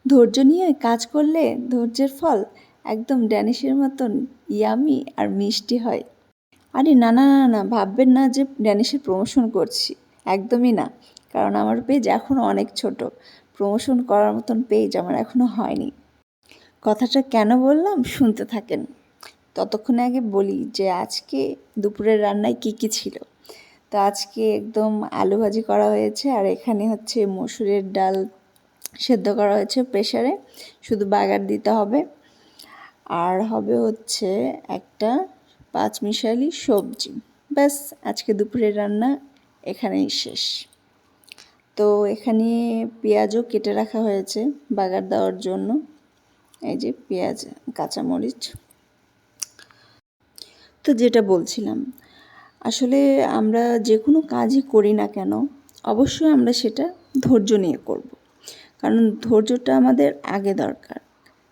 ধৈর্য নিয়ে কাজ করলে ধৈর্যের ফল একদম ড্যানিশের মতন ইয়ামি আর মিষ্টি হয়। আরে না না না না, ভাববেন না যে ড্যানিশের প্রমোশন করছি, একদমই না। কারণ আমার পেজ এখনও অনেক ছোট, প্রমোশন করার মতন পেজ আমার এখনও হয়নি। কথাটা কেন বললাম শুনতে থাকেন। ততক্ষণে আগে বলি যে আজকে দুপুরের রান্নায় কি কি ছিল। তো আজকে একদম আলু ভাজি করা হয়েছে, আর এখানে হচ্ছে মসুরের ডাল সেদ্ধ করা হয়েছে প্রেসারে, শুধু বাগার দিতে হবে। আর হবে হচ্ছে একটা পাঁচমিশালি সবজি। ব্যাস, আজকে দুপুরের রান্না এখানেই শেষ। তো এখানে পেঁয়াজও কেটে রাখা হয়েছে বাগার দেওয়ার জন্য। এই যে পেঁয়াজ, কাঁচামরিচ। তো যেটা বলছিলাম, আসলে আমরা যে কোনো কাজই করি না কেন, অবশ্যই আমরা সেটা ধৈর্য নিয়ে করব। কারণ ধৈর্যটা আমাদের আগে দরকার।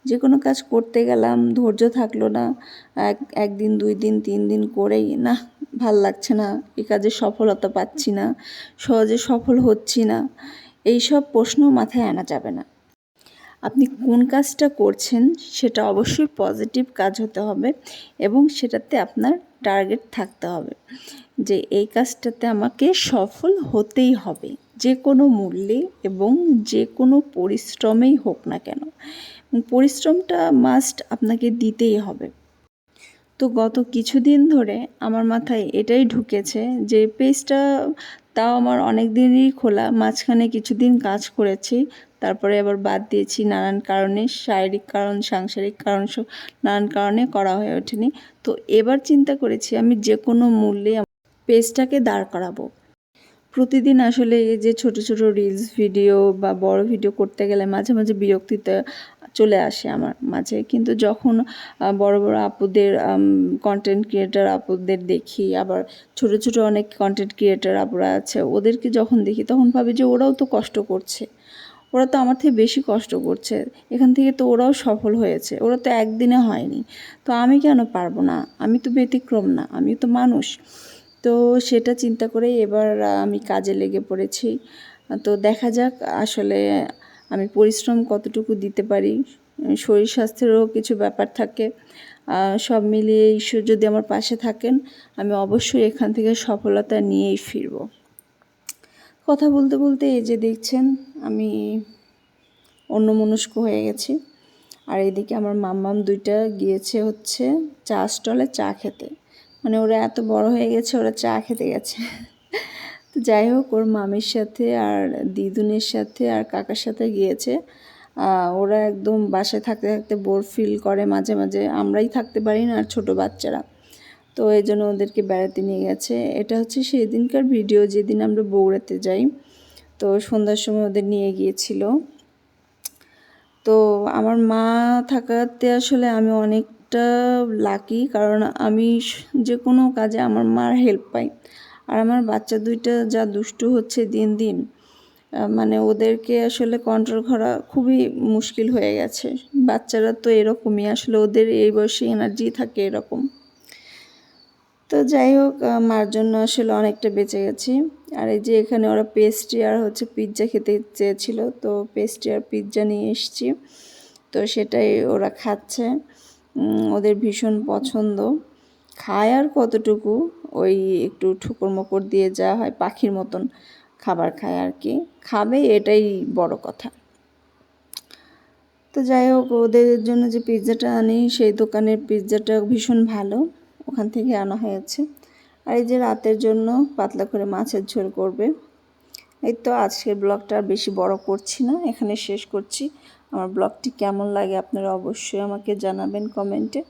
যে কোনো কাজ করতে গেলাম, ধৈর্য থাকলো না, একদিন 2 দিন 3 দিন করেই না, ভাল লাগছে না, এই কাজে সফলতা পাচ্ছি না, সহজে সফল হচ্ছি না, এইসব প্রশ্ন মাথায় আনা যাবে না। আপনি কোন কাজটা করছেন সেটা অবশ্যই পজিটিভ কাজ হতে হবে, এবং সেটাতে আপনার টার্গেট থাকতে হবে যে এই কাজটাতে আমাকে সফল হতেই হবে, যে কোনো মূল্যে এবং যে কোনো পরিশ্রমেই হোক না কেন। পরিশ্রমটা মাস্ট আপনাকে দিতেই হবে। তো গত কিছুদিন ধরে আমার মাথায় এটাই ঢুকেছে যে পেজটা, তাও আমার অনেক দিনই খোলা, মাঝখানে কিছুদিন কাজ করেছি, তারপরে আবার বাদ দিয়েছি নানান কারণে, শারীরিক কারণ, সাংসারিক কারণ, নানান কারণে করা হয়ে ওঠেনি। তো এবার চিন্তা করেছি আমি যে কোনো মূল্যে পেজটাকে দাঁড় করাবো। প্রতিদিন আসলে এই যে ছোট ছোট রিলস ভিডিও বা বড় ভিডিও করতে গেলে মাঝে মাঝে বিরক্তিতে চলে আসে আমার মাঝে। কিন্তু যখন বড় বড় আপুদের, কন্টেন্ট ক্রিয়েটার আপুদের দেখি, আবার ছোট ছোট অনেক কন্টেন্ট ক্রিয়েটার আপুরা আছে, ওদেরকে যখন দেখি তখন ভাবি যে ওরাও তো কষ্ট করছে, ওরা তো আমার থেকে বেশি কষ্ট করছে, এখান থেকে তো ওরাও সফল হয়েছে, ওরা তো একদিনে হয়নি, তো আমি কেন পারবো না? আমি তো ব্যতিক্রম না, আমি তো মানুষ। তো সেটা চিন্তা করেই এবার আমি কাজে লেগে পড়েছি। তো দেখা যাক আসলে আমি পরিশ্রম কতটুকু দিতে পারি। শরীর স্বাস্থ্যেরও কিছু ব্যাপার থাকে, সব মিলিয়ে ঈশ্বর যদি আমার পাশে থাকেন, আমি অবশ্যই এখান থেকে সফলতা নিয়েই ফিরব। কথা বলতে বলতে এই যে দেখছেন আমি অন্যমনস্ক হয়ে গেছি। আর এদিকে আমার মাম্মাম দুইটা গিয়েছে হচ্ছে চা স্টলে চা খেতে। মানে ওরা এত বড় হয়ে গেছে, ওরা চা খেতে গেছে। তো যাই হোক, ওর মামির সাথে আর দিদুনের সাথে আর কাকার সাথে গিয়েছে। ওরা একদম বাসায় থাকতে থাকতে বোর ফিল করে মাঝে মাঝে, আমরাই থাকতে পারি না আর ছোটো বাচ্চারা। তো এই জন্য ওদেরকে বেড়াতে নিয়ে গেছে। এটা হচ্ছে সেই দিনকার ভিডিও, যেদিন আমরা বগুড়াতে যাই। তো সন্ধ্যার সময় ওদের নিয়ে গিয়েছিল। তো আমার মা থাকাতে আসলে আমি অনেকটা লাকি, কারণ আমি যে কোনো কাজে আমার মার হেল্প পাই। আর আমার বাচ্চা দুইটা যা দুষ্টু হচ্ছে দিন দিন, মানে ওদেরকে আসলে কন্ট্রোল করা খুবই মুশকিল হয়ে গেছে। বাচ্চারা তো এরকমই, আসলে ওদের এই বয়সে এনার্জি থাকে এরকম। তো যাই হোক, মার জন্য আসলে অনেকটা বেঁচে গেছি। আর এই যে এখানে ওরা পেস্ট্রি আর হচ্ছে পিৎজা খেতে চেয়েছিল, তো পেস্ট্রি আর পিৎজা নিয়ে এসেছি। তো সেটাই ওরা খাচ্ছে, ওদের ভীষণ পছন্দ। খায় আর কতটুকু, ওই একটু ঠুকুর মকর দিয়ে যা হয়, পাখির মতন খাবার খায় আর কি, খাবে এটাই বড় কথা। তো যাই হোক, ওদের জন্য যে পিৎজাটা আনি সেই দোকানের পিৎজাটা ভীষণ ভালো, ওখান থেকে আনা হয়েছে। আর এই যে রাতের জন্য পাতলা করে মাছের ঝোল করবে। এই তো আজকের ব্লগটা আর বেশি বড় করছি না, এখানে শেষ করছি। আমার ব্লগটি কেমন লাগে আপনারা অবশ্যই আমাকে জানাবেন কমেন্টে।